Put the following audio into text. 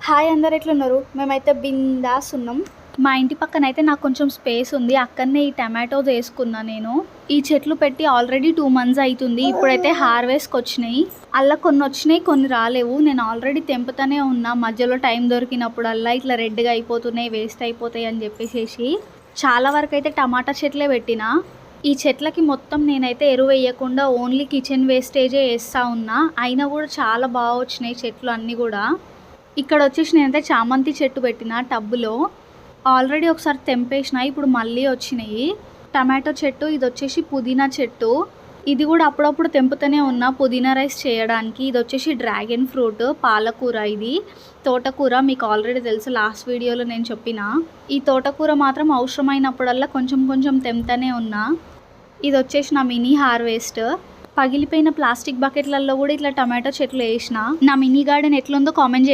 Hi అందరు ఎట్లున్నారు? మేమైతే బిందాస్ ఉన్నాం. మా ఇంటి పక్కన అయితే నాకు కొంచెం స్పేస్ ఉంది, అక్కడనే ఈ టమాటోస్ వేసుకున్నా. నేను ఈ చెట్లు పెట్టి ఆల్రెడీ 2 months అవుతుంది. ఇప్పుడైతే హార్వెస్ట్కి వచ్చినాయి. అలా కొన్ని వచ్చినాయి, కొన్ని రాలేవు. నేను ఆల్రెడీ తెంపుతూనే ఉన్నా, మధ్యలో టైం దొరికినప్పుడల్లా ఇట్లా రెడ్గా అయిపోతున్నాయి, వేస్ట్ అయిపోతాయి అని చెప్పేసి చాలా వరకు అయితే టమాటా చెట్లే పెట్టిన. ఈ చెట్లకి మొత్తం నేనైతే ఎరువు వేయకుండా ఓన్లీ కిచెన్ వేస్టేజే వేస్తూ ఉన్నా. అయినా కూడా చాలా బాగా వచ్చినాయి చెట్లు అన్నీ కూడా. ఇక్కడ వచ్చేసి నేనైతే చామంతి చెట్టు పెట్టిన టబ్బులో. ఆల్రెడీ ఒకసారి తెంపేసిన, ఇప్పుడు మళ్ళీ వచ్చినాయి. టమాటో చెట్టు, ఇది వచ్చేసి పుదీనా చెట్టు. ఇది కూడా అప్పుడప్పుడు తెంపుతూనే ఉన్నా పుదీనా రైస్ చేయడానికి. ఇది వచ్చేసి డ్రాగన్ ఫ్రూట్, పాలకూర, ఇది తోటకూర. మీకు ఆల్రెడీ తెలుసు, లాస్ట్ వీడియోలో నేను చెప్పిన. ఈ తోటకూర మాత్రం అవసరమైనప్పుడల్లా కొంచెం కొంచెం తెంపుతూనే ఉన్నా. ఇది వచ్చేసి నా మినీ హార్వెస్ట్. పగిలిపోయిన ప్లాస్టిక్ బకెట్లలో కూడా ఇట్లా టమాటో చెట్లు వేసిన. నా మినీ గార్డెన్ ఎట్లుందో కామెంట్